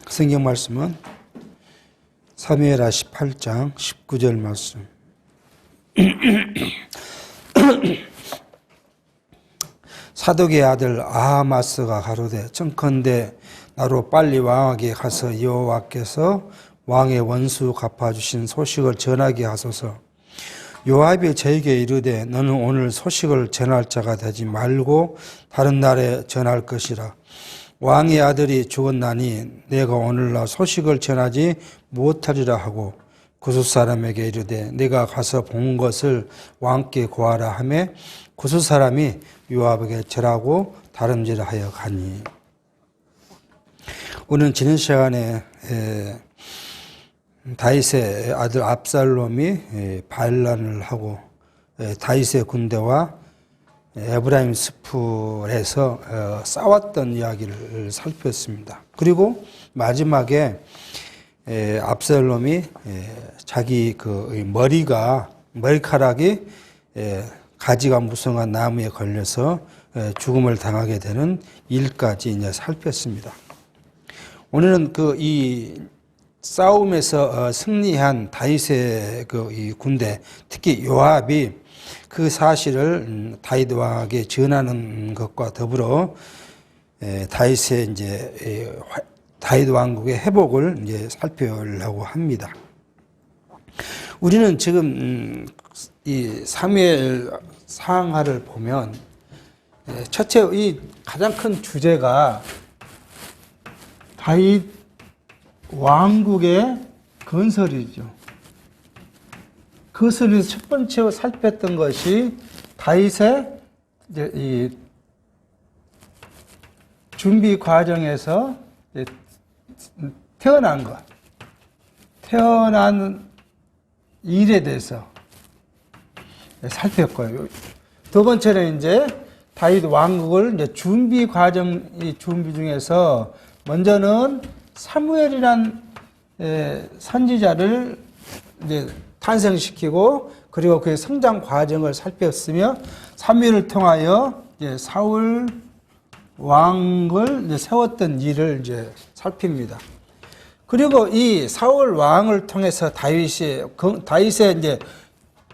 성경 말씀은 사무엘하 18장 19절 말씀. 사독의 아들 아하마스가 가로되 청컨대 나로 빨리 왕에게 가서 여호와께서 왕의 원수 갚아주신 소식을 전하게 하소서. 요압이 저에게 이르되 너는 오늘 소식을 전할 자가 되지 말고 다른 날에 전할 것이라. 왕의 아들이 죽었나니 내가 오늘날 소식을 전하지 못하리라 하고 구스 사람에게 이르되 내가 가서 본 것을 왕께 고하라 하매 구스 사람이 요압에게 절하고 다름질하여 가니. 오늘 지난 시간에 다윗의 아들 압살롬이 반란을 하고 다윗의 군대와 에브라임 스풀에서 싸웠던 이야기를 살폈습니다. 그리고 마지막에 압살롬이 자기 그 머리카락이 가지가 무성한 나무에 걸려서 죽음을 당하게 되는 일까지 이제 살폈습니다. 오늘은 이 싸움에서 승리한 다윗의 이 군대, 특히 요압이 그 사실을 다윗 왕에게 전하는 것과 더불어 다윗의 다윗 왕국의 회복을 이제 살펴보려고 합니다. 우리는 지금 이 사무엘 상하를 보면 첫째 이 가장 큰 주제가 다윗 왕국의 건설이죠. 그것을 첫 번째로 살폈던 것이 다윗의 이 준비 과정에서 태어난 것, 태어난 일에 대해서 살폈고요. 두 번째는 이제 다윗 왕국을 이제 준비 중에서 먼저는 사무엘이란 선지자를 이제 탄생시키고 그리고 그의 성장 과정을 살폈으며 사무엘을 통하여 이제 사울 왕을 이제 세웠던 일을 이제 살핍니다. 그리고 이 사울 왕을 통해서 다윗의 이제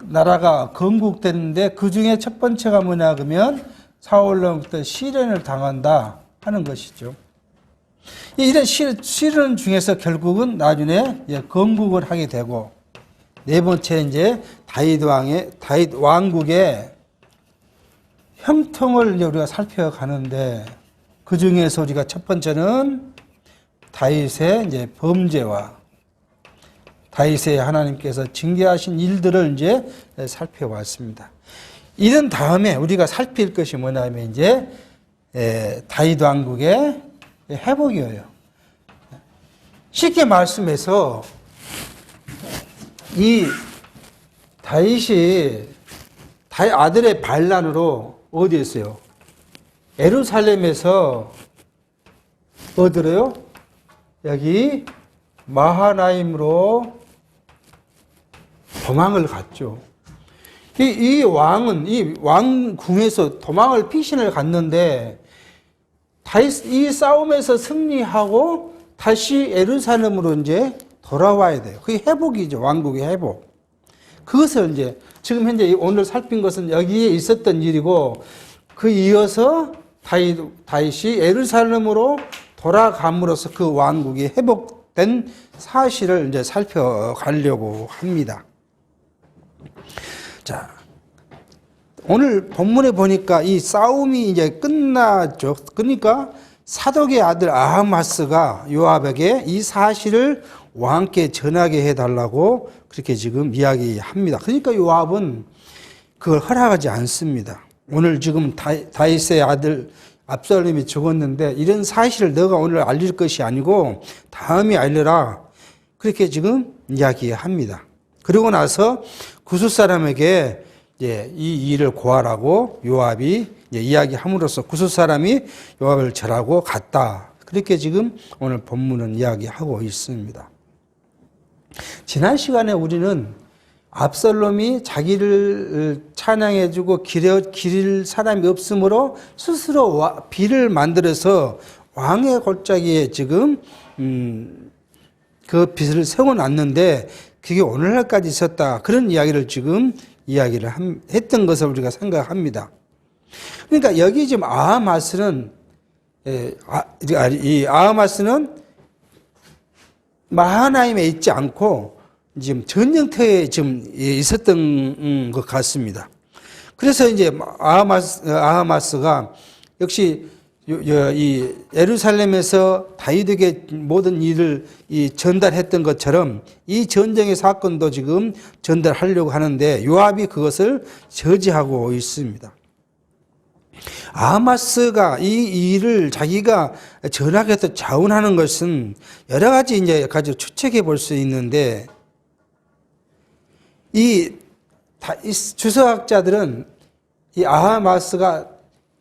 나라가 건국됐는데 그 중에 첫 번째가 뭐냐 그러면 사울로부터 시련을 당한다 하는 것이죠. 이런 시련 중에서 결국은 나중에 건국을 하게 되고 네 번째 이제 다윗 왕국의 형통을 이제 우리가 살펴가는데 그 중에서 우리가 첫 번째는 다윗의 이제 범죄와 다윗의 하나님께서 징계하신 일들을 이제 살펴봤습니다. 이런 다음에 우리가 살필 것이 뭐냐면 이제 다윗 왕국의 회복이에요. 쉽게 말씀해서 이 다윗이 아들의 반란으로 어디에 있어요? 예루살렘에서 어디로요? 여기 마하나임으로 도망을 갔죠. 이 왕은 이 왕궁에서 도망을 피신을 갔는데 이 싸움에서 승리하고 다시 예루살렘으로 이제 돌아와야 돼요. 그게 회복이죠. 왕국의 회복. 그것을 이제 지금 현재 오늘 살핀 것은 여기에 있었던 일이고 그 이어서 다윗이 예루살렘으로 돌아감으로써 그 왕국이 회복된 사실을 이제 살펴가려고 합니다. 자, 오늘 본문에 보니까 이 싸움이 이제 끝났죠. 그러니까 사독의 아들 아하마스가 요압에게 이 사실을 왕께 전하게 해달라고 그렇게 지금 이야기합니다. 그러니까 요압은 그걸 허락하지 않습니다. 오늘 지금 다윗의 아들 압살롬이 죽었는데 이런 사실을 너가 오늘 알릴 것이 아니고 다음에 알려라. 그렇게 지금 이야기합니다. 그리고 나서 구스 사람에게 이 일을 고하라고 요압이 이야기함으로써 구스 사람이 요압을 절하고 갔다. 그렇게 지금 오늘 본문은 이야기하고 있습니다. 지난 시간에 우리는 압살롬이 자기를 찬양해주고 기릴 사람이 없으므로 스스로 비를 만들어서 왕의 골짜기에 지금 그 빚을 세워놨는데 그게 오늘날까지 있었다. 그런 이야기를 지금 이야기를 했던 것을 우리가 생각합니다. 그러니까 여기 지금 아하마스는 이 아하마스는 마하나임에 있지 않고 지금 전쟁터에 지금 있었던 것 같습니다. 그래서 이제 아하마스가 역시 이 예루살렘에서 다윗에게 모든 일을 전달했던 것처럼 이 전쟁의 사건도 지금 전달하려고 하는데 요압이 그것을 저지하고 있습니다. 아하마스가 이 일을 자기가 전하게서 자원하는 것은 여러 가지 이제 가지고 추측해 볼 수 있는데 이 주석학자들은 이 아하마스가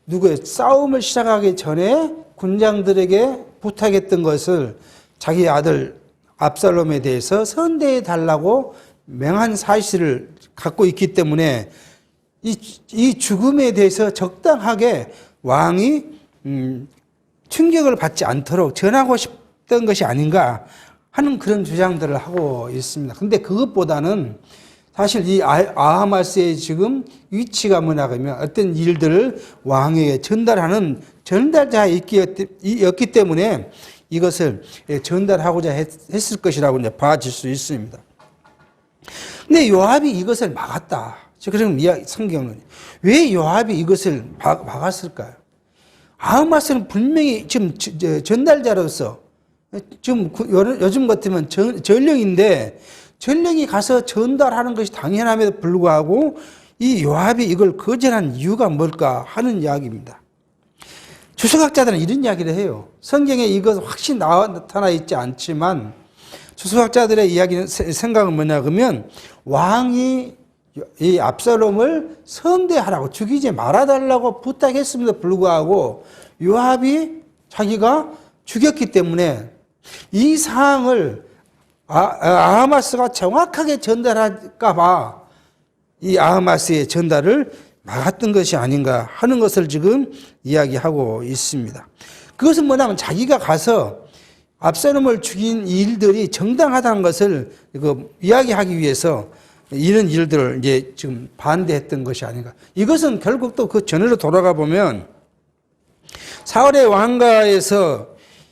누구의 싸움을 시작하기 전에 군장들에게 부탁했던 것을 자기 아들 압살롬에 대해서 선대해 달라고 명한 사실을 갖고 있기 때문에 이 죽음에 대해서 적당하게 왕이 충격을 받지 않도록 전하고 싶던 것이 아닌가 하는 그런 주장들을 하고 있습니다. 근데 그것보다는 사실 이 아하마스의 지금 위치가 뭐냐 하면 어떤 일들을 왕에게 전달하는 전달자였기 때문에 이것을 전달하고자 했을 것이라고 이제 봐질 수 있습니다. 근데 요압이 이것을 막았다. 그럼 성경은 왜 요압이 이것을 막았을까요? 아하마스는 분명히 지금 전달자로서 지금 요즘 같으면 전령인데 전령이 가서 전달하는 것이 당연함에도 불구하고 이 요압이 이걸 거절한 이유가 뭘까 하는 이야기입니다. 주석학자들은 이런 이야기를 해요. 성경에 이것 확실히 나타나 있지 않지만 주석학자들의 이야기는 생각은 뭐냐 그러면 왕이 이 압살롬을 선대하라고 죽이지 말아달라고 부탁했음에도 불구하고 요압이 자기가 죽였기 때문에 이 사항을 아하마스가 정확하게 전달할까 봐 이 아하마스의 전달을 막았던 것이 아닌가 하는 것을 지금 이야기하고 있습니다. 그것은 뭐냐면 자기가 가서 압살롬을 죽인 일들이 정당하다는 것을 이야기하기 위해서 이런 일들을 이제 지금 반대했던 것이 아닌가. 이것은 결국 또 그 전으로 돌아가 보면 사울의 왕가에서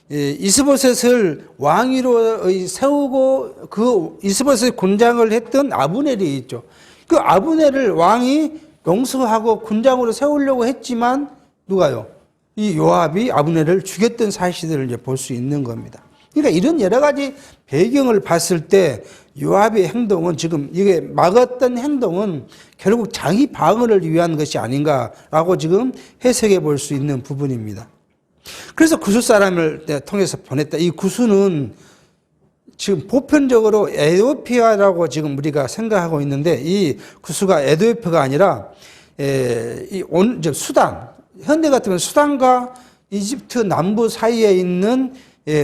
이스보셋을 왕위로 세우고 그 이스보셋 군장을 했던 아브넬이 있죠. 그 아브넬을 왕이 용서하고 군장으로 세우려고 했지만 누가요? 이 요압이 아브넬을 죽였던 사실들을 이제 볼 수 있는 겁니다. 그러니까 이런 여러 가지 배경을 봤을 때 요압의 행동은 지금 이게 막았던 행동은 결국 자기 방어를 위한 것이 아닌가라고 지금 해석해 볼 수 있는 부분입니다. 그래서 구스 사람을 통해서 보냈다. 이 구스는 지금 보편적으로 에디오피아라고 지금 우리가 생각하고 있는데 이 구스가 에디오피아가 아니라 수단, 현대 같으면 수단과 이집트 남부 사이에 있는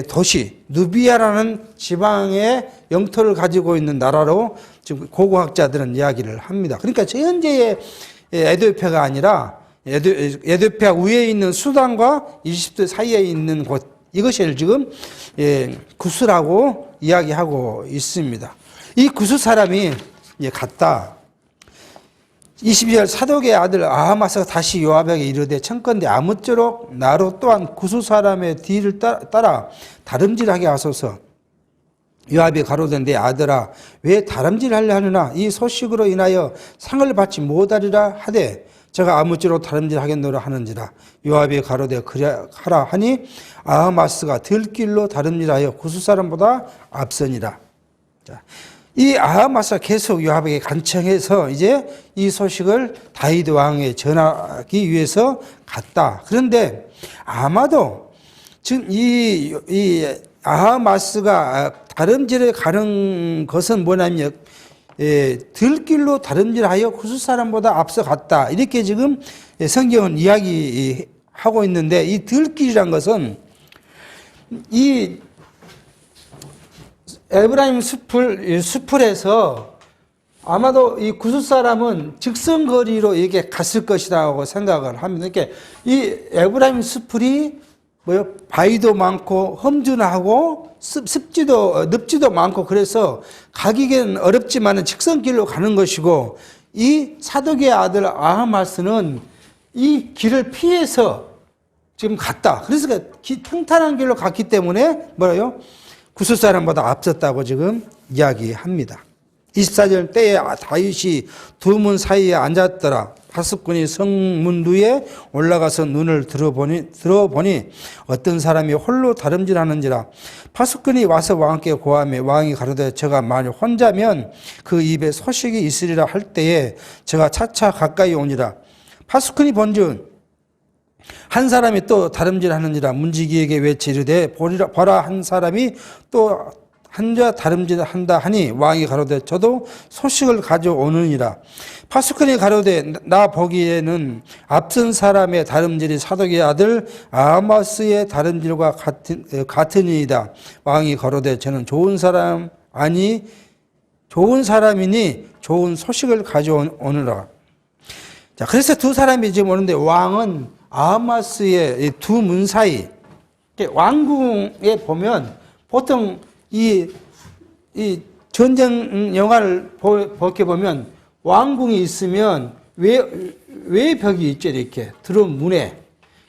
도시 누비아라는 지방의 영토를 가지고 있는 나라로 지금 고고학자들은 이야기를 합니다. 그러니까 현재의 에디오피아가 아니라 에디오피아 위에 있는 수단과 이집트 사이에 있는 곳, 이것을 지금 구스라고 이야기하고 있습니다. 이 구스 사람이 갔다. 22절 사독의 아들 아하마스가 다시 요압에게 이르되 청컨대 아무쪼록 나로 또한 구스 사람의 뒤를 따라 다름질하게 하소서. 요압이 가로되 내 아들아 왜 다름질하려 하느냐 이 소식으로 인하여 상을 받지 못하리라 하되 제가 아무쪼록 다름질하겠노라 하는지라. 요압이 가로되 그래 하라 하니 아하마스가 들길로 다름질하여 구스 사람보다 앞서니라. 자, 이 아하마스가 계속 요압에게 간청해서 이제 이 소식을 다윗 왕에 전하기 위해서 갔다. 그런데 아마도 지금 이 아하마스가 다름질에 가는 것은 뭐냐면 들길로 다름질하여 구스 사람보다 앞서 갔다. 이렇게 지금 성경은 이야기하고 있는데 이 들길이란 것은 이 에브라임 숲을에서 아마도 이 구스 사람은 직선거리로 이렇게 갔을 것이라고 생각을 합니다. 그러니까 이 에브라임 숲이 바위도 많고 험준하고 습지도 많고 그래서 가기에는 어렵지만은 직선길로 가는 것이고 이 사독의 아들 아하마스는 이 길을 피해서 지금 갔다. 그래서 평탄한 길로 갔기 때문에 구스 사람보다 앞섰다고 지금 이야기합니다. 24절 때에 다윗이 두 문 사이에 앉았더라. 파수꾼이 성문두에 올라가서 눈을 들어보니 어떤 사람이 홀로 다름질하는지라. 파수꾼이 와서 왕께 고하며 왕이 가로되 저가 만일 혼자면 그 입에 소식이 있으리라 할 때에 저가 차차 가까이 오니라. 파수꾼이 본즉 한 사람이 또 다름질하는지라. 문지기에게 외치 이르되 보라 한 사람이 또 한자 다름질한다 하니 왕이 가로되 저도 소식을 가져오느니라. 파수꾼이 가로되 나 보기에는 앞선 사람의 다름질이 사독의 아들 아하마스의 다름질과 같으니이다. 왕이 가로되 저는 좋은 사람이니 좋은 소식을 가져오느라. 자, 그래서 두 사람이 지금 오는데 왕은 아하마스의 두 문 사이, 왕궁에 보면 보통 이 전쟁 영화를 보면 왕궁이 있으면 외벽이 있죠. 이렇게 들어온 문에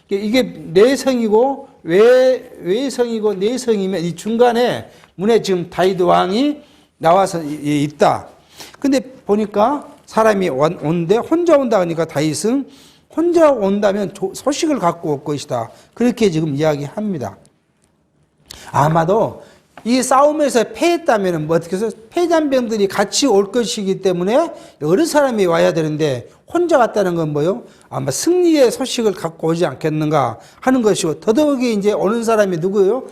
이게 내성이고 외성이고 내성이면 이 중간에 문에 지금 다윗 왕이 나와서 있다. 근데 보니까 사람이 온데 혼자 온다 하니까 다윗은 혼자 온다면 소식을 갖고 올 것이다. 그렇게 지금 이야기합니다. 아마도 이 싸움에서 패했다면 어떻게 해서 패잔병들이 같이 올 것이기 때문에 여러 사람이 와야 되는데 혼자 왔다는 건 뭐요? 아마 승리의 소식을 갖고 오지 않겠는가 하는 것이고, 더더욱이 이제 오는 사람이 누구예요?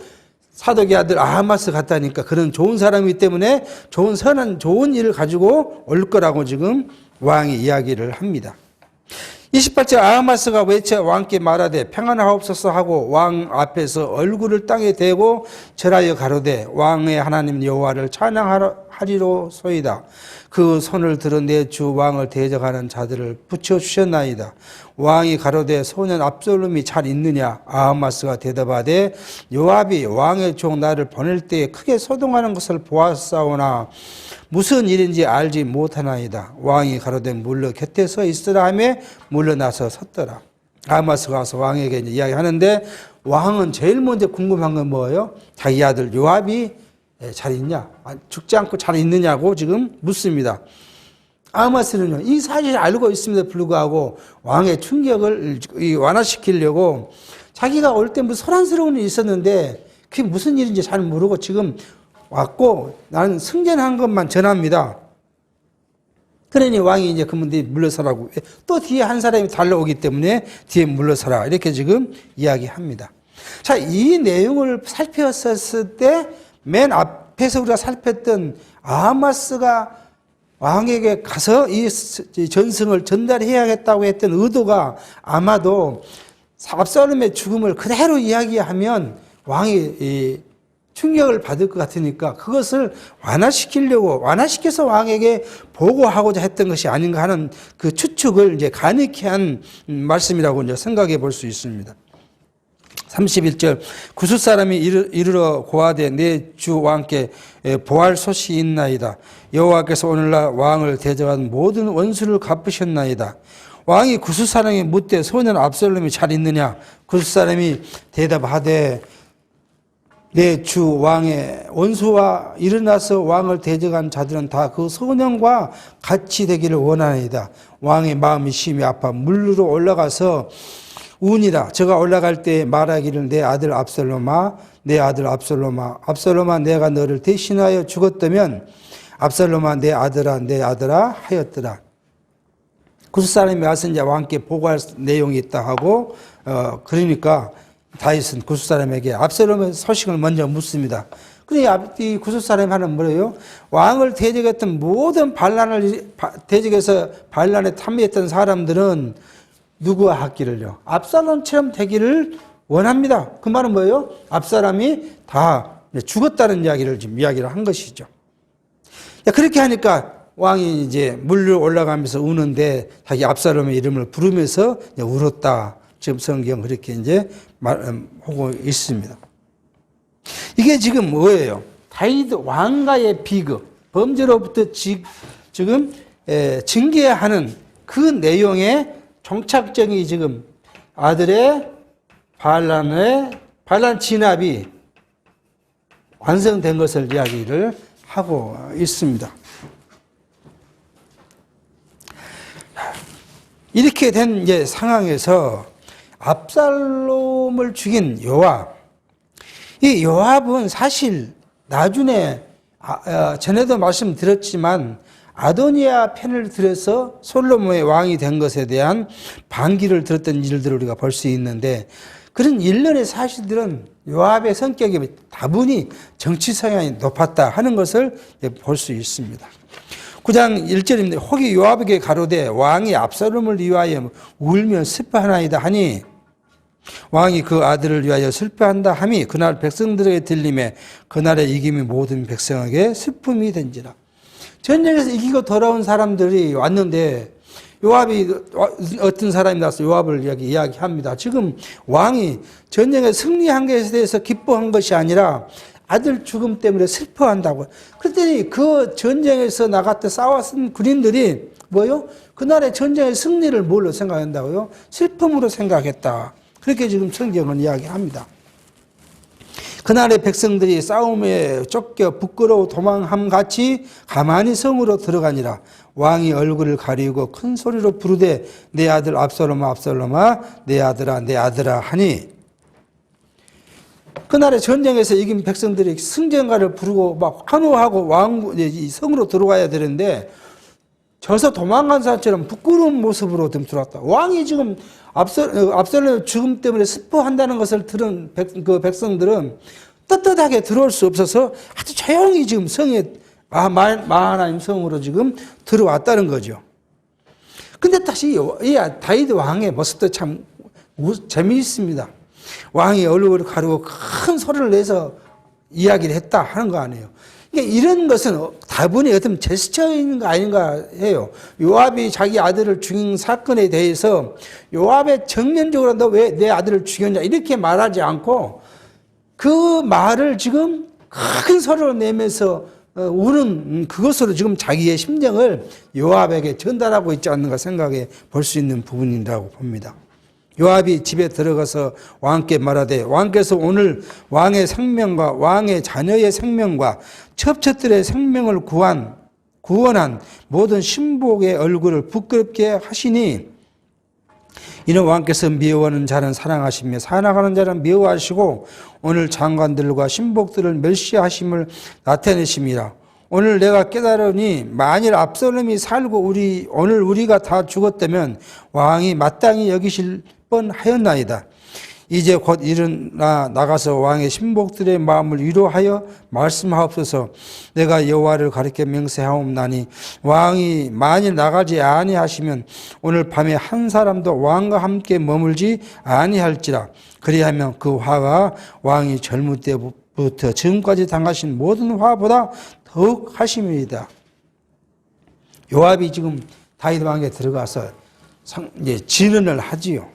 사독의 아들 아하마스 같다니까 그런 좋은 사람이기 때문에 좋은 일을 가지고 올 거라고 지금 왕이 이야기를 합니다. 28절 아하마스가 외쳐 왕께 말하되 평안하옵소서 하고 왕 앞에서 얼굴을 땅에 대고 절하여 가로되 왕의 하나님 여호와를 찬양하리로소이다. 그 손을 들어 내 주 왕을 대적하는 자들을 붙여주셨나이다. 왕이 가로되 소년 압살롬이 잘 있느냐? 아하마스가 대답하되 요압이 왕의 종 나를 보낼 때에 크게 소동하는 것을 보았사오나 무슨 일인지 알지 못하나이다. 왕이 가로되 물러 곁에 서 있으라 하며 물러나서 섰더라. 아하마스가 와서 왕에게 이야기하는데 왕은 제일 먼저 궁금한 건 뭐예요? 자기 아들 요압이 잘 있냐? 죽지 않고 잘 있느냐고 지금 묻습니다. 아하마스는요, 이 사실을 알고 있음에도 불구하고 왕의 충격을 완화시키려고 자기가 올 때 무슨 소란스러운 일이 있었는데 그게 무슨 일인지 잘 모르고 지금 왔고 나는 승전한 것만 전합니다. 그러니 왕이 이제 그분 뒤에 물러서라고, 또 뒤에 한 사람이 달려오기 때문에 뒤에 물러서라 이렇게 지금 이야기합니다. 자, 이 내용을 살폈을 때 맨 앞에서 우리가 살폈던 아하마스가 왕에게 가서 이 전승을 전달해야겠다고 했던 의도가 아마도 압살롬의 죽음을 그대로 이야기하면 왕이 충격을 받을 것 같으니까 그것을 완화시켜서 왕에게 보고하고자 했던 것이 아닌가 하는 그 추측을 이제 가능케 한 말씀이라고 이제 생각해 볼 수 있습니다. 31절 구스 사람이 이르러 고하되 내 주 왕께 보할 소식이 있나이다. 여호와께서 오늘날 왕을 대적한 모든 원수를 갚으셨나이다. 왕이 구스 사람이 묻되 소년 압살롬이 잘 있느냐? 구스 사람이 대답하되 내 주 왕의 원수와 일어나서 왕을 대적한 자들은 다 그 소년과 같이 되기를 원하나이다. 왕의 마음이 심히 아파 물로 올라가서 우니라. 저가 올라갈 때 말하기를 내 아들 압살롬아 내가 너를 대신하여 죽었다면 압살롬아 내 아들아 하였더라. 구스 사람이 와서 이제 왕께 보고할 내용이 있다 하고 그러니까 다윗은 구스 사람에게 압살롬의 소식을 먼저 묻습니다. 그러니 이 구스 사람이 하는 뭐예요? 왕을 대적했던 모든 대적해서 반란에 참여했던 사람들은 누구와 하기를요? 압살롬처럼 되기를 원합니다. 그 말은 뭐예요? 압살롬이 다 죽었다는 이야기를 지금 이야기를 한 것이죠. 그렇게 하니까 왕이 이제 물로 올라가면서 우는데 자기 압살롬의 이름을 부르면서 울었다. 지금 성경 그렇게 이제 하고 있습니다. 이게 지금 뭐예요? 다윗 왕가의 비극, 범죄로부터 지금 징계하는 그 내용의 종착점이 지금 아들의 반란 진압이 완성된 것을 이야기를 하고 있습니다. 이렇게 된 이제 상황에서 압살롬을 죽인 요압. 이 요압은 사실 나중에 전에도 말씀드렸지만 아도니아 편을 들어서 솔로몬의 왕이 된 것에 대한 반기를 들었던 일들을 우리가 볼 수 있는데 그런 일련의 사실들은 요압의 성격이 다분히 정치 성향이 높았다 하는 것을 볼 수 있습니다. 9장 1절입니다. 혹이 요압에게 가로되 왕이 압살롬을 위하여 울며 슬퍼하나이다 하니 왕이 그 아들을 위하여 슬퍼한다 함이 그날 백성들에게 들림에 그날의 이김이 모든 백성에게 슬픔이 된지라. 전쟁에서 이기고 돌아온 사람들이 왔는데 요압이 어떤 사람이 나서 요압을 이야기합니다. 지금 왕이 전쟁에 승리한 것에 대해서 기뻐한 것이 아니라 아들 죽음 때문에 슬퍼한다고. 그랬더니 그 전쟁에서 나갔다 싸웠던 군인들이 뭐요? 그날의 전쟁의 승리를 뭘로 생각한다고요? 슬픔으로 생각했다. 그렇게 지금 성경은 이야기합니다. 그날의 백성들이 싸움에 쫓겨 부끄러워 도망함 같이 가만히 성으로 들어가니라. 왕이 얼굴을 가리고 큰 소리로 부르되 내 아들 압살롬아 압살롬아 내 아들아 내 아들아 하니 그날의 전쟁에서 이긴 백성들이 승전가를 부르고 막 환호하고 성으로 들어가야 되는데 져서 도망간 사람처럼 부끄러운 모습으로 들어왔다. 왕이 지금 압살롬의 죽음 때문에 슬퍼한다는 것을 들은 그 백성들은 떳떳하게 들어올 수 없어서 아주 조용히 지금 성에 마하나임 성으로 지금 들어왔다는 거죠. 근데 다시 이 다윗 왕의 모습도 참 재미있습니다. 왕이 얼굴을 가리고 큰 소리를 내서 이야기를 했다 하는 거 아니에요. 그러니까 이런 것은 다분히 어떤 제스처인 거 아닌가 해요. 요압이 자기 아들을 죽인 사건에 대해서 요압의 정면적으로 너 왜 내 아들을 죽였냐 이렇게 말하지 않고 그 말을 지금 큰 소리로 내면서 우는 그것으로 지금 자기의 심정을 요압에게 전달하고 있지 않는가 생각해 볼 수 있는 부분이라고 봅니다. 요압이 집에 들어가서 왕께 말하되 왕께서 오늘 왕의 생명과 왕의 자녀의 생명과 첩첩들의 생명을 구원한 모든 신복의 얼굴을 부끄럽게 하시니 이는 왕께서 미워하는 자는 사랑하시며 사랑하는 자는 미워하시고 오늘 장관들과 신복들을 멸시하심을 나타내심이라. 오늘 내가 깨달으니 만일 압살롬이 살고 오늘 우리가 다 죽었다면 왕이 마땅히 여기실 뻔하였나이다. 이제 곧 일어나 나가서 왕의 신복들의 마음을 위로하여 말씀하옵소서. 내가 여호와를 가리켜 맹세하옵나니 왕이 만일 나가지 아니하시면 오늘 밤에 한 사람도 왕과 함께 머물지 아니할지라. 그리하면 그 화가 왕이 젊을 때부터 지금까지 당하신 모든 화보다 더욱 하심이다. 요압이 지금 다윗 왕에 들어가서 이제 진언을 하지요.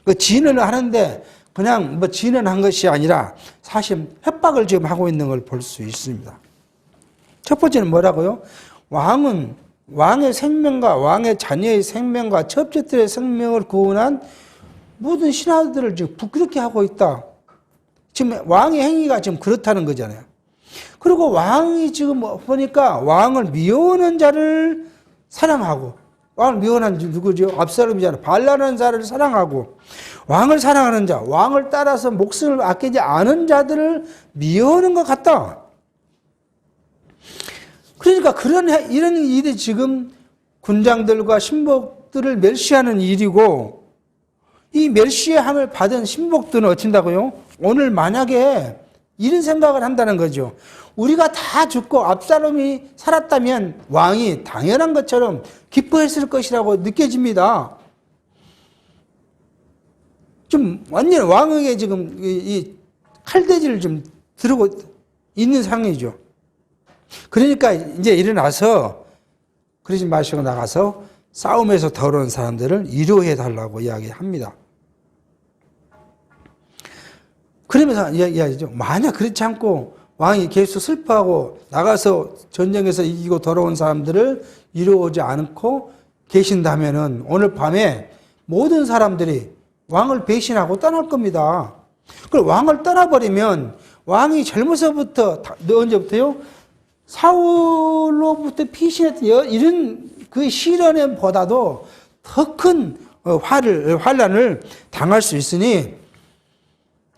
그 진언을 하는데 그냥 진언한 것이 아니라 사실 협박을 지금 하고 있는 걸 볼 수 있습니다. 첫 번째는 뭐라고요? 왕은 왕의 생명과 왕의 자녀의 생명과 첩첩들의 생명을 구원한 모든 신하들을 지금 부끄럽게 하고 있다. 지금 왕의 행위가 지금 그렇다는 거잖아요. 그리고 왕이 지금 보니까 왕을 미워하는 자를 사랑하고 왕을 미워하는 누구죠? 압살롬이잖아요. 반란하는 자를 사랑하고 왕을 사랑하는 자, 왕을 따라서 목숨을 아끼지 않은 자들을 미워하는 것 같다. 그러니까 이런 일이 지금 군장들과 신복들을 멸시하는 일이고 이 멸시함을 받은 신복들은 어쩐다고요? 오늘 만약에 이런 생각을 한다는 거죠. 우리가 다 죽고 압살롬이 살았다면 왕이 당연한 것처럼 기뻐했을 것이라고 느껴집니다. 좀 완전 왕에게 지금 이 칼대지를 좀 들고 있는 상황이죠. 그러니까 이제 일어나서 그러지 마시고 나가서 싸움에서 더러운 사람들을 위로해 달라고 이야기합니다. 그러면서 이야기하죠. 만약 그렇지 않고 왕이 계속 슬퍼하고 나가서 전쟁에서 이기고 돌아온 사람들을 이루어오지 않고 계신다면은 오늘 밤에 모든 사람들이 왕을 배신하고 떠날 겁니다. 그럼 왕을 떠나버리면 왕이 젊어서부터 언제부터요? 사울로부터 피신했던 이런 그 시련보다도 더 큰 환란을 당할 수 있으니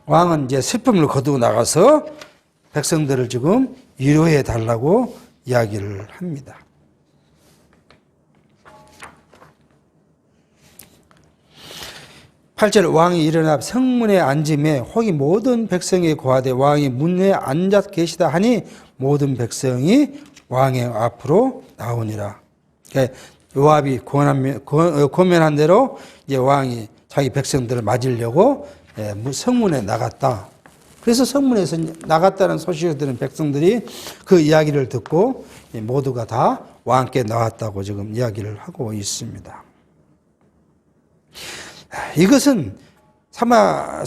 왕은 이제 슬픔을 거두고 나가서 백성들을 지금 위로해 달라고 이야기를 합니다. 8절 왕이 일어나 성문에 앉음에 혹이 모든 백성이 고하되 왕이 문에 앉아 계시다 하니 모든 백성이 왕의 앞으로 나오니라. 요압이 고면한 대로 이제 왕이 자기 백성들을 맞으려고 성문에 나갔다. 그래서 성문에서 나갔다는 소식을 들은 백성들이 그 이야기를 듣고 모두가 다 왕께 나왔다고 지금 이야기를 하고 있습니다. 이것은 사무엘하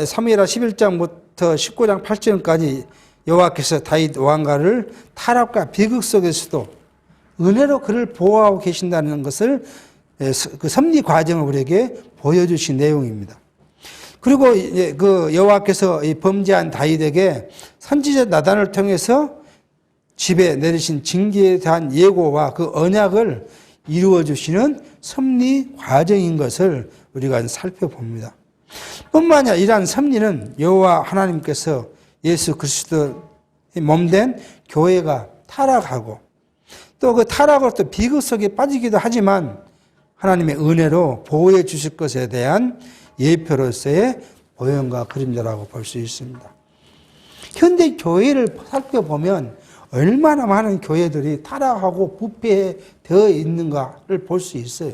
11장부터 19장 8절까지 여호와께서 다윗 왕가를 타락과 비극 속에서도 은혜로 그를 보호하고 계신다는 것을 그 섭리 과정을 우리에게 보여주신 내용입니다. 그리고 그 여호와께서 범죄한 다윗에게 선지자 나단을 통해서 집에 내리신 징계에 대한 예고와 그 언약을 이루어 주시는 섭리 과정인 것을 우리가 살펴봅니다. 뿐만 아니라 이러한 섭리는 여호와 하나님께서 예수 그리스도의 몸된 교회가 타락하고 또 그 타락으로 또 비극 속에 빠지기도 하지만 하나님의 은혜로 보호해 주실 것에 대한 예표로서의 보형과 그림자라고 볼 수 있습니다. 현대 교회를 살펴보면 얼마나 많은 교회들이 타락하고 부패되어 있는가를 볼 수 있어요.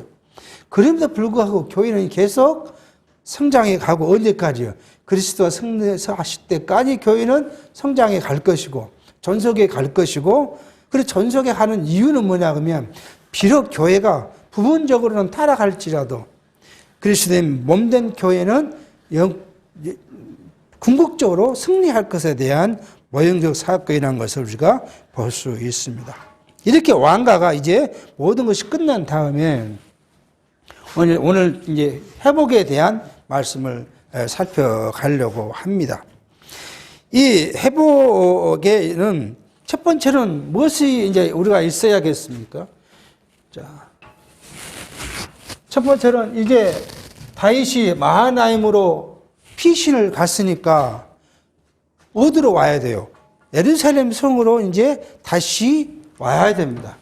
그럼에도 불구하고 교회는 계속 성장해 가고 언제까지요? 그리스도가 승리하실 때까지 교회는 성장해 갈 것이고 전속에 갈 것이고 그리고 전속에 가는 이유는 뭐냐 그러면 비록 교회가 부분적으로는 타락할지라도 그리스도의 몸된 교회는 궁극적으로 승리할 것에 대한 모형적 사건이라는 것을 우리가 볼 수 있습니다. 이렇게 왕가가 이제 모든 것이 끝난 다음에 오늘 이제 회복에 대한 말씀을 살펴가려고 합니다. 이 회복에는 첫 번째는 무엇이 이제 우리가 있어야겠습니까? 자, 첫 번째는 이제 다윗이 마하나임으로 피신을 갔으니까 어디로 와야 돼요? 예루살렘 성으로 이제 다시 와야 됩니다.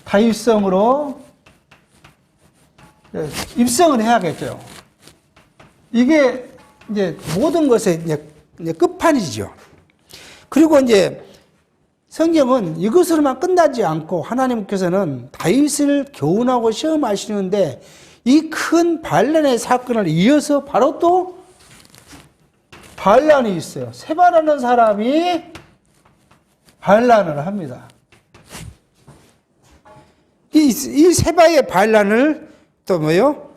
다윗성으로 입성을 해야겠죠. 이게 이제 모든 것의 이제 끝판이죠. 그리고 이제 성경은 이것으로만 끝나지 않고 하나님께서는 다윗을 교훈하고 시험하시는데 이 큰 반란의 사건을 이어서 바로 또 반란이 있어요. 세바라는 사람이 반란을 합니다. 이 세바의 반란을 또 뭐요?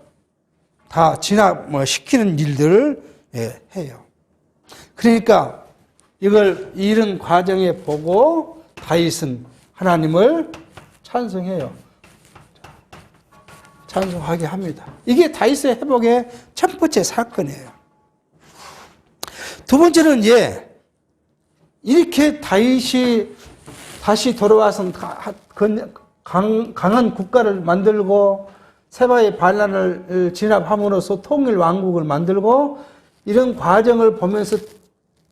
다 진압시키는 일들을 해요. 그러니까 이런 과정에 보고 다윗은 하나님을 찬송해요. 찬송하게 합니다. 이게 다윗의 회복의 첫 번째 사건이에요. 두 번째는 이제 이렇게 다윗이 다시 돌아와서 강한 국가를 만들고 세바의 반란을 진압함으로써 통일 왕국을 만들고 이런 과정을 보면서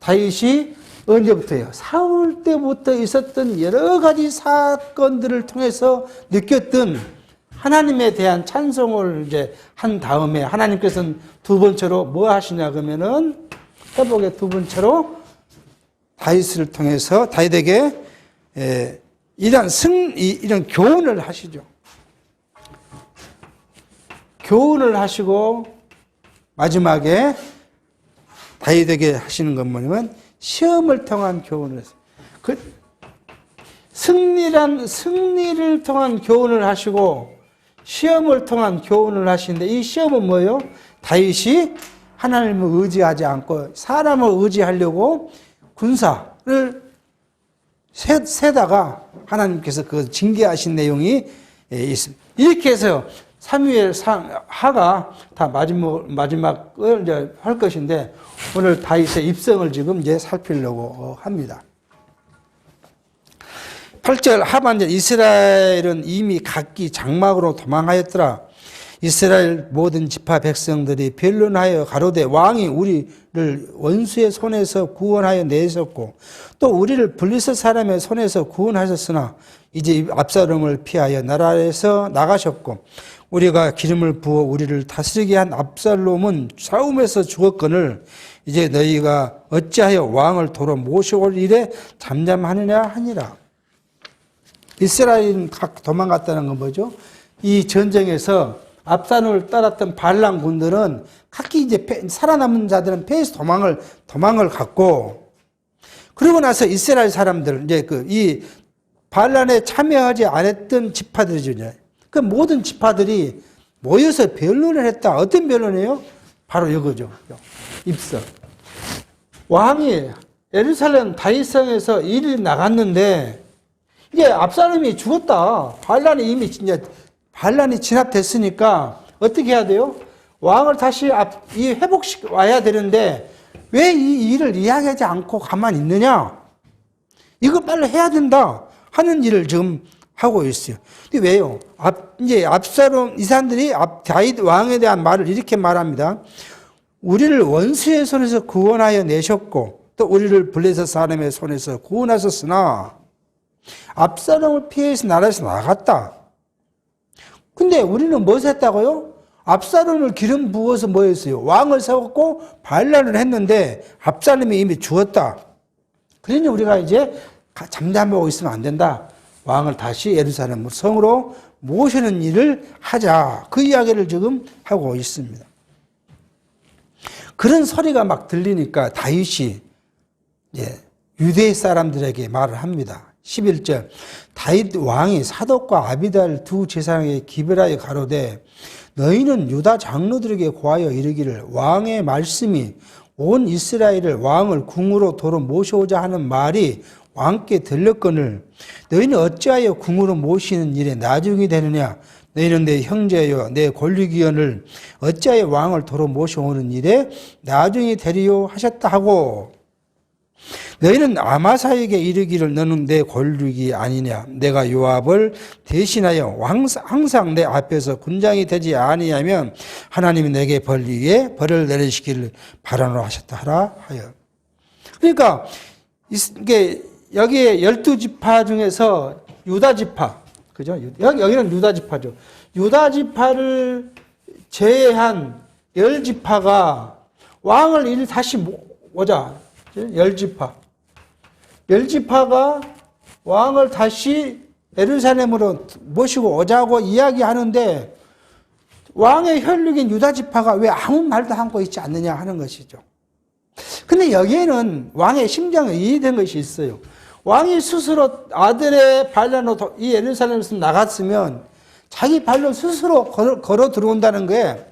다윗이 언제부터요? 사울 때부터 있었던 여러 가지 사건들을 통해서 느꼈던 하나님에 대한 찬송을 이제 한 다음에 하나님께서는 두 번째로 뭐 하시냐 그러면은 회복의 두 번째로 다윗을 통해서 다윗에게 이런 교훈을 하시죠. 교훈을 하시고 마지막에 다윗에게 하시는 건 뭐냐면 시험을 통한 교훈을 했어요. 승리를 통한 교훈을 하시고 시험을 통한 교훈을 하시는데 이 시험은 뭐예요? 다윗이 하나님을 의지하지 않고 사람을 의지하려고 군사를 세다가 하나님께서 그 징계하신 내용이 있습니다. 이렇게 해서 사무엘 하가 다 마지막을 이제 할 것인데 오늘 다윗의 입성을 지금 이제 살피려고 합니다. 8절 하반절 이스라엘은 이미 각기 장막으로 도망하였더라. 이스라엘 모든 지파 백성들이 변론하여 가로되 왕이 우리를 원수의 손에서 구원하여 내셨고 또 우리를 블리스 사람의 손에서 구원하셨으나 이제 압살롬을 피하여 나라에서 나가셨고 우리가 기름을 부어 우리를 다스리게 한 압살롬은 싸움에서 죽었거늘 이제 너희가 어찌하여 왕을 도로 모셔올 일에 잠잠하느냐 하니라. 이스라엘은 각 도망갔다는 건 뭐죠? 이 전쟁에서 압살롬을 따랐던 반란 군들은 각기 이제 살아남은 자들은 패해서 도망을 갔고, 그러고 나서 이스라엘 사람들 이제 이 반란에 참여하지 않았던 지파들이죠. 그 모든 지파들이 모여서 변론을 했다. 어떤 변론이에요? 바로 이거죠. 입성. 왕이 예루살렘 다윗성에서 일이 나갔는데 이게 압살롬이 죽었다. 반란이 진압됐으니까 어떻게 해야 돼요? 왕을 다시 회복시켜 와야 되는데 왜 이 일을 이야기하지 않고 가만히 있느냐? 이거 빨리 해야 된다 하는 일을 지금 하고 있어요. 근데 왜요? 이제 압살롬 이 사람들이 다윗 왕에 대한 말을 이렇게 말합니다. 우리를 원수의 손에서 구원하여 내셨고 또 우리를 블레셋 사람의 손에서 구원하셨으나 압살롬을 피해서 나라에서 나갔다. 근데 우리는 무엇을 했다고요? 압살롬을 기름 부어서 뭐 했어요? 왕을 세웠고 반란을 했는데 압살롬이 이미 죽었다. 그러니 우리가 이제 잠잠하고 있으면 안 된다. 왕을 다시 예루살렘 성으로 모시는 일을 하자. 그 이야기를 지금 하고 있습니다. 그런 소리가 막 들리니까 다윗이 유대 사람들에게 말을 합니다. 11절 다윗 왕이 사독과 아비달 두 제사장에게 기별하여 가로되 너희는 유다 장로들에게 고하여 이르기를 왕의 말씀이 온 이스라엘을 왕을 궁으로 도로 모셔오자 하는 말이 왕께 들렸거늘 너희는 어찌하여 궁으로 모시는 일에 나중이 되느냐? 너희는 내 형제여 내 권리기원을 어찌하여 왕을 도로 모셔오는 일에 나중이 되리요 하셨다 하고 너희는 아마사에게 이르기를 너는 내 권력이 아니냐 내가 요압을 대신하여 항상 내 앞에서 군장이 되지 아니하면 하나님이 내게 벌리에 벌을 내리시기를 바라노라 하셨다 하라 하여. 그러니까 이게 여기에 12지파 중에서 유다지파 그죠? 여기는 유다지파죠. 유다지파를 제외한 10지파가 왕을 이리 다시 오자. 10지파가 왕을 다시 예루살렘으로 모시고 오자고 이야기하는데 왕의 혈육인 유다지파가 왜 아무 말도 하고 있지 않느냐 하는 것이죠. 근데 여기에는 왕의 심정이 이해된 것이 있어요. 왕이 스스로 아들의 반란으로 이 예루살렘에서 나갔으면 자기 발로 스스로 걸어 들어온다는 게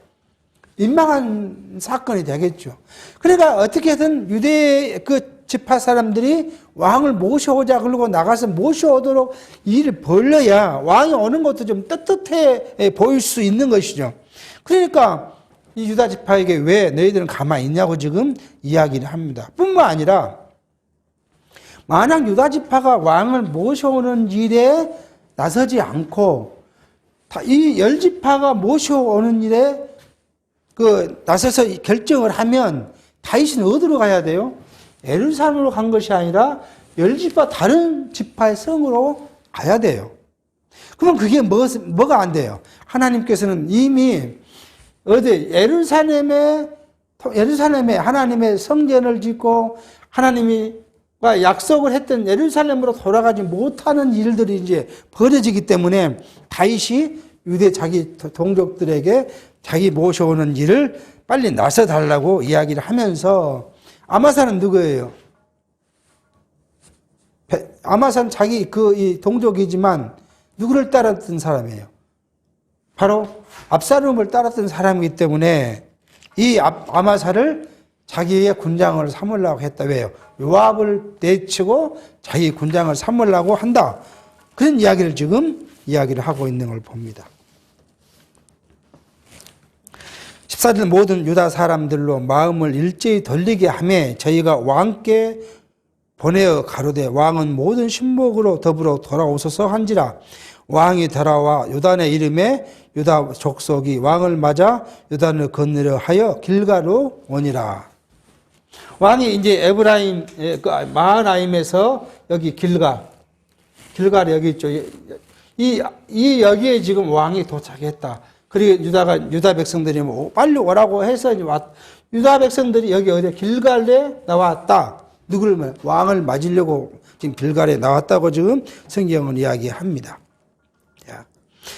민망한 사건이 되겠죠. 그러니까 어떻게든 유대 그 지파 사람들이 왕을 모셔오자 그러고 나가서 모셔오도록 일을 벌려야 왕이 오는 것도 좀 떳떳해 보일 수 있는 것이죠. 그러니까 이 유다 지파에게 왜 너희들은 가만히 있냐고 지금 이야기를 합니다. 뿐만 아니라 만약 유다 지파가 왕을 모셔오는 일에 나서지 않고 이 10지파가 모셔오는 일에 나서서 결정을 하면 다윗은 어디로 가야 돼요? 예루살렘으로 간 것이 아니라 10지파 다른 지파의 성으로 가야 돼요. 그러면 그게 뭐가 안 돼요? 하나님께서는 이미 예루살렘에 하나님의 성전을 짓고 하나님과 약속을 했던 예루살렘으로 돌아가지 못하는 일들이 이제 벌어지기 때문에 다윗이 유대 자기 동족들에게 자기 모셔오는 일을 빨리 나서 달라고 이야기를 하면서 아마사는 누구예요? 아마사는 자기 이 동족이지만 누구를 따랐던 사람이에요? 바로 압살롬을 따랐던 사람이기 때문에 이 아마사를 자기의 군장을 삼으려고 했다. 왜요? 요압을 내치고 자기 군장을 삼으려고 한다. 그런 이야기를 지금 이야기를 하고 있는 걸 봅니다. 14절 모든 유다 사람들로 마음을 일제히 돌리게 하며 저희가 왕께 보내어 가로되 왕은 모든 신복으로 더불어 돌아오소서 한지라. 왕이 돌아와 요단의 이름에 유다 족속이 왕을 맞아 요단을 건너려 하여 길가로 오니라. 왕이 이제 에브라임 마하나임에서 여기 길갈 여기 있죠. 이 여기에 지금 왕이 도착했다. 그리고 유다 백성들이 빨리 오라고 해서 유다 백성들이 여기 어디 길갈에 나왔다. 누구를 왕을 맞으려고 지금 길갈에 나왔다고 지금 성경은 이야기합니다.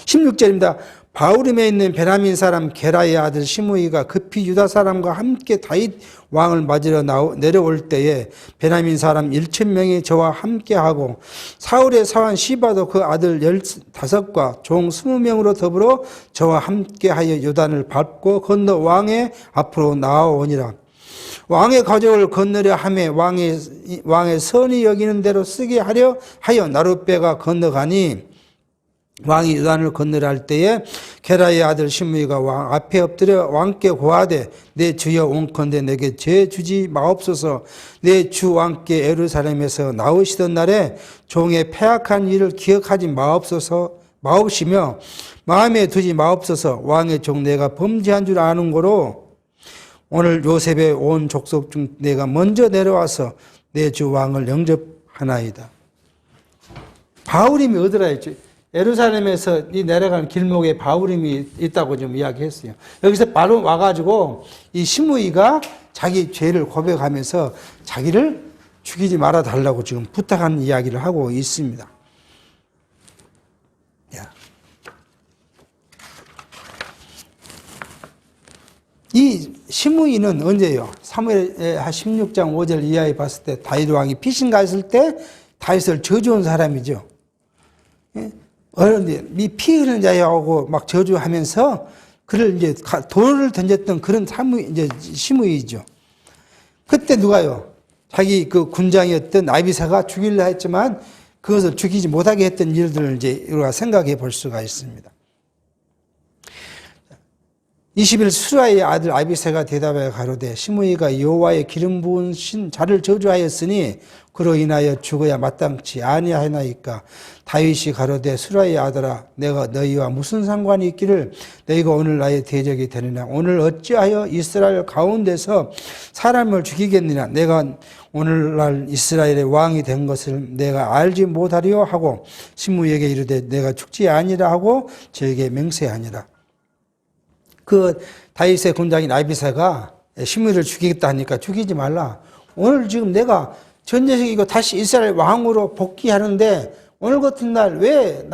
16절입니다. 바후림에 있는 베냐민 사람 게라의 아들 시므이가 급히 유다 사람과 함께 다윗 왕을 맞으러 내려올 때에 베냐민 사람 1,000명이 저와 함께하고 사울의 사환 시바도 그 아들 15과 종 20명으로 더불어 저와 함께하여 요단을 밟고 건너 왕의 앞으로 나아오니라. 왕의 가족을 건너려 하며 왕의 선이 여기는 대로 쓰게 하려 하여 나룻배가 건너가니 왕이 요단을 건너려 할 때에 게라의 아들 시므이가 왕 앞에 엎드려 왕께 고하되 내 주여 온컨대 내게 죄 주지 마옵소서. 내 주 왕께 예루살렘에서 나오시던 날에 종의 패악한 일을 기억하지 마옵시며 마음에 두지 마옵소서. 왕의 종 내가 범죄한 줄 아는 고로 오늘 요셉의 온 족속 중 내가 먼저 내려와서 내 주 왕을 영접하나이다. 바후림이 어디라 했죠? 예루살렘에서 이 내려가는 길목에 바후림이 있다고 좀 이야기했어요. 여기서 바로 와가지고 이 시므이가 자기 죄를 고백하면서 자기를 죽이지 말아 달라고 지금 부탁하는 이야기를 하고 있습니다. 이 시므이는 언제요? 사무엘 16장 5절 이하에 봤을 때 다윗 왕이 피신 갔을 때 다윗을 저주한 사람이죠. 이 피 흐르는 자하고 막 저주하면서 그를 이제 돌을 던졌던 그런 시므이죠. 그때 누가요? 자기 그 군장이었던 아비새가 죽이려 했지만 그것을 죽이지 못하게 했던 일들을 이제 우리가 생각해 볼 수가 있습니다. 20일 수라의 아들 아비새가 대답하여 가로되 시므이가 여호와의 기름 부으신 자를 저주하였으니 그로 인하여 죽어야 마땅치 아니하나이까. 다윗이 가로되 수라의 아들아 내가 너희와 무슨 상관이 있기를 너희가 오늘 나의 대적이 되느냐. 오늘 어찌하여 이스라엘 가운데서 사람을 죽이겠느냐. 내가 오늘날 이스라엘의 왕이 된 것을 내가 알지 못하리요 하고 시므이에게 이르되 내가 죽지 아니라 하고 저에게 맹세하니라. 그 다윗의 군장인 아비새가 시므이를 죽이겠다 하니까 죽이지 말라. 오늘 지금 내가 전제식이고 다시 이스라엘 왕으로 복귀하는데 오늘 같은 날 왜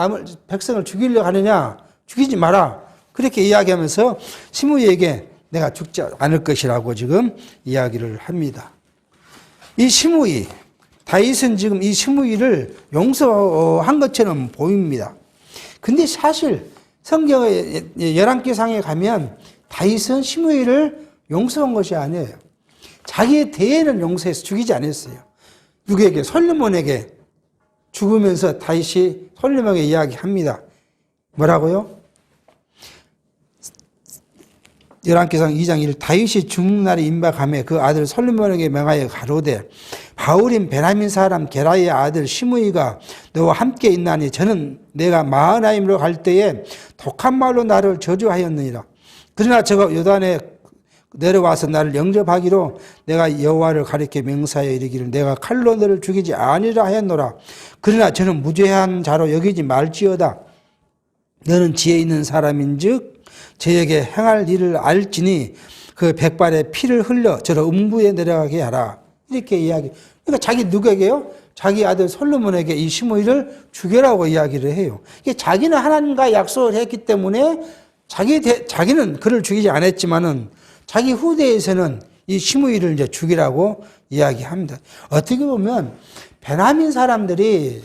백성을 죽이려고 하느냐. 죽이지 마라. 그렇게 이야기하면서 시므이에게 내가 죽지 않을 것이라고 지금 이야기를 합니다. 이 시므이, 다윗은 지금 이 시므이를 용서한 것처럼 보입니다. 근데 사실 성경의 11기상에 가면 다윗은 시므이를 용서한 것이 아니에요. 자기의 대에는 용서해서 죽이지 않았어요. 누구에게? 솔로몬에게 죽으면서 다윗이 솔로몬에게 이야기합니다. 뭐라고요? 11기상 2장 1 다윗이 죽는 날이 임박하며 그 아들 솔로몬에게 명하여 가로되 바후림 베냐민 사람 게라의 아들 시므이가 너와 함께 있나니 저는 내가 마하나임으로 갈 때에 독한 말로 나를 저주하였느니라. 그러나 저가 요단에 내려와서 나를 영접하기로 내가 여호와를 가리켜 명사하여 이르기를 내가 칼로 너를 죽이지 아니라 하였노라. 그러나 저는 무죄한 자로 여기지 말지어다. 너는 지혜 있는 사람인즉 저에게 행할 일을 알지니 그 백발의 피를 흘려 저를 음부에 내려가게 하라. 이렇게 이야기. 그러니까 자기 누구에게요? 자기 아들 솔로몬에게 이 시므이를 죽여라고 이야기를 해요. 이게 자기는 하나님과 약속을 했기 때문에 자기는 그를 죽이지 않았지만은 자기 후대에서는 이 시므이를 이제 죽이라고 이야기합니다. 어떻게 보면 베냐민 사람들이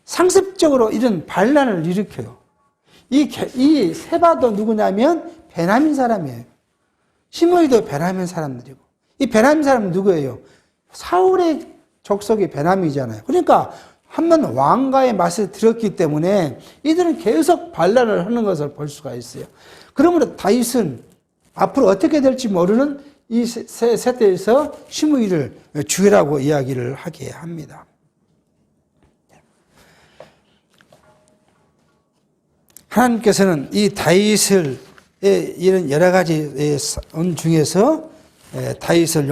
상습적으로 이런 반란을 일으켜요. 이 세바도 누구냐면 베냐민 사람이에요. 시므이도 베냐민 사람들이고, 이 베냐민 사람은 누구예요? 사울의 족속이 베냐민이잖아요. 그러니까 한번 왕가의 맛을 들었기 때문에 이들은 계속 반란을 하는 것을 볼 수가 있어요. 그러므로 다윗은 앞으로 어떻게 될지 모르는 이 세대에서 시므이를 죽이라고 이야기를 하게 합니다. 하나님께서는 이 다윗을 이런 여러 가지 恩중에서 다윗을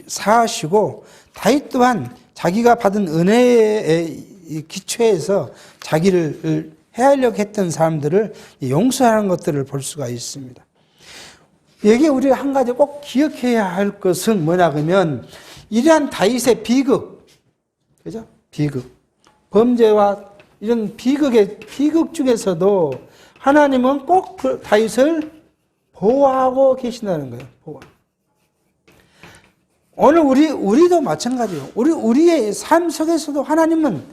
사하시고, 다윗 또한 자기가 받은 은혜의 기초에서 자기를 해하려고 했던 사람들을 용서하는 것들을 볼 수가 있습니다. 여기에 우리가 한 가지 꼭 기억해야 할 것은 뭐냐 그러면, 이러한 다윗의 비극, 그죠? 비극, 범죄와 이런 비극 중에서도 하나님은 꼭 그 다윗을 보호하고 계신다는 거예요. 보호. 오늘 우리도 마찬가지예요. 우리의 삶 속에서도 하나님은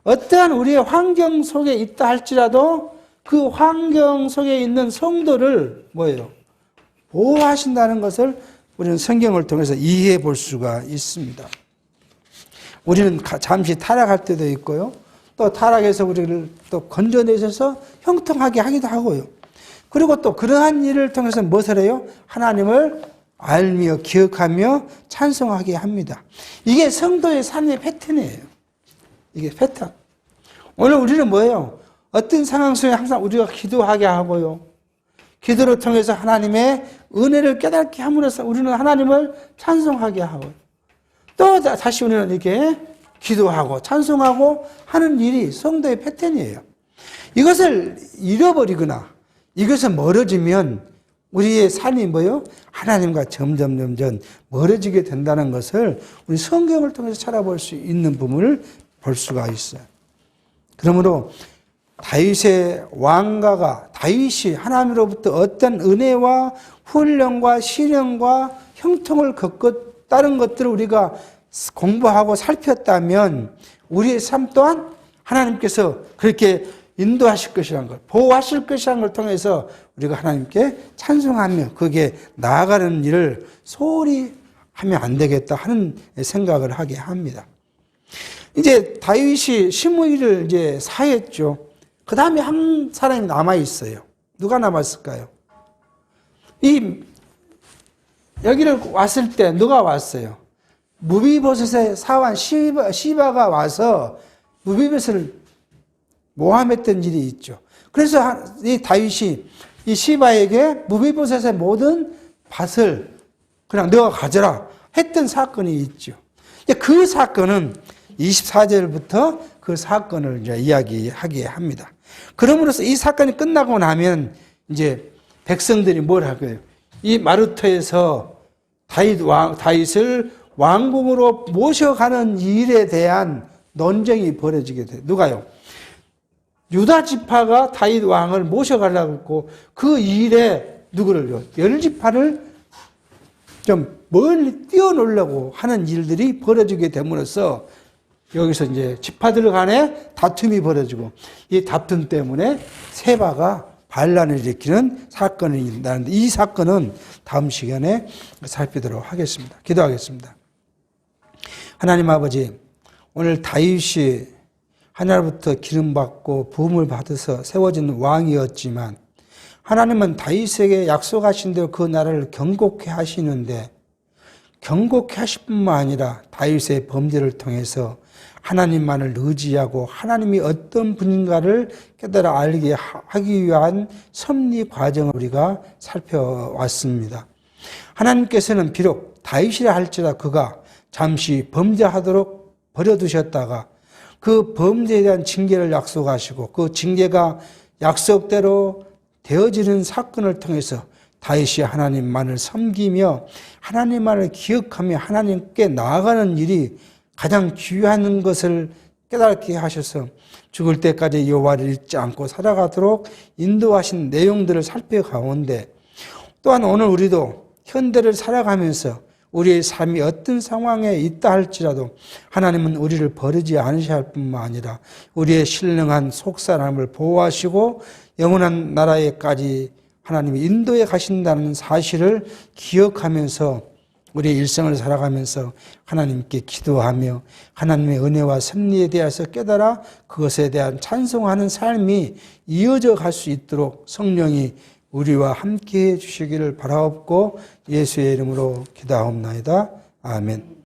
어떠한 우리의 환경 속에 있다 할지라도 그 환경 속에 있는 성도를 뭐예요? 보호하신다는 것을 우리는 성경을 통해서 이해해 볼 수가 있습니다. 우리는 잠시 타락할 때도 있고요. 또 타락해서 우리를 또 건져내셔서 형통하게 하기도 하고요. 그리고 또 그러한 일을 통해서 무엇을 해요? 하나님을 알며 기억하며 찬송하게 합니다. 이게 성도의 삶의 패턴이에요. 이게 패턴. 오늘 우리는 뭐예요? 어떤 상황 속에 항상 우리가 기도하게 하고요. 기도를 통해서 하나님의 은혜를 깨닫게 함으로써 우리는 하나님을 찬송하게 하고, 또 다시 우리는 이렇게 기도하고 찬송하고 하는 일이 성도의 패턴이에요. 이것을 잃어버리거나 이것을 멀어지면 우리의 삶이 뭐예요? 하나님과 점점 멀어지게 된다는 것을 우리 성경을 통해서 찾아볼 수 있는 부분을 볼 수가 있어요. 그러므로 다윗의 왕가가, 다윗이 하나님으로부터 어떤 은혜와 훈련과 시련과 형통을 겪었다는 것들을 우리가 공부하고 살폈다면 우리의 삶 또한 하나님께서 그렇게 인도하실 것이라는 걸, 보호하실 것이라는 걸 통해서 우리가 하나님께 찬송하며 거기에 나아가는 일을 소홀히 하면 안 되겠다 하는 생각을 하게 합니다. 이제 다윗이 시므이를 이제 사했죠. 그 다음에 한 사람이 남아 있어요. 누가 남았을까요? 여기를 왔을 때 누가 왔어요? 무비보셋의 사환 시바가 와서 무비보셋을 모함했던 일이 있죠. 그래서 이 다윗이 이 시바에게 무비보셋의 모든 밭을 그냥 너가 가져라 했던 사건이 있죠. 그 사건은 24절부터 그 사건을 이제 이야기하게 합니다. 그럼으로써 이 사건이 끝나고 나면 이제 백성들이 뭘 할까요? 이 마루터에서 다윗을 왕궁으로 모셔가는 일에 대한 논쟁이 벌어지게 돼요. 누가요? 유다 지파가 다윗 왕을 모셔가려고 했고 그 일에 누구를요? 열 지파를 좀 멀리 띄워놓으려고 하는 일들이 벌어지게 됨으로써 여기서 이제 지파들 간에 다툼이 벌어지고 이 다툼 때문에 세바가 반란을 일으키는 사건이 일어나는데 이 사건은 다음 시간에 살피도록 하겠습니다. 기도하겠습니다. 하나님 아버지, 오늘 다윗이 하나님부터 기름받고 부음을 받아서 세워진 왕이었지만 하나님은 다윗에게 약속하신 대로 그 나라를 경고케 하시는데 경고케 하실 뿐만 아니라 다윗의 범죄를 통해서 하나님만을 의지하고 하나님이 어떤 분인가를 깨달아 알게 하기 위한 섭리 과정을 우리가 살펴왔습니다. 하나님께서는 비록 다윗이라 할지라도 그가 잠시 범죄하도록 버려두셨다가 그 범죄에 대한 징계를 약속하시고 그 징계가 약속대로 되어지는 사건을 통해서 다윗이 하나님만을 섬기며 하나님만을 기억하며 하나님께 나아가는 일이 가장 귀한 것을 깨닫게 하셔서 죽을 때까지 여호와를 잊지 않고 살아가도록 인도하신 내용들을 살펴가운데 또한 오늘 우리도 현대를 살아가면서 우리의 삶이 어떤 상황에 있다 할지라도 하나님은 우리를 버리지 않으셔야 할 뿐만 아니라 우리의 신령한 속사람을 보호하시고 영원한 나라에까지 하나님이 인도에 가신다는 사실을 기억하면서 우리의 일생을 살아가면서 하나님께 기도하며 하나님의 은혜와 섭리에 대해서 깨달아 그것에 대한 찬송하는 삶이 이어져 갈 수 있도록 성령이 우리와 함께해 주시기를 바라옵고 예수의 이름으로 기도하옵나이다. 아멘.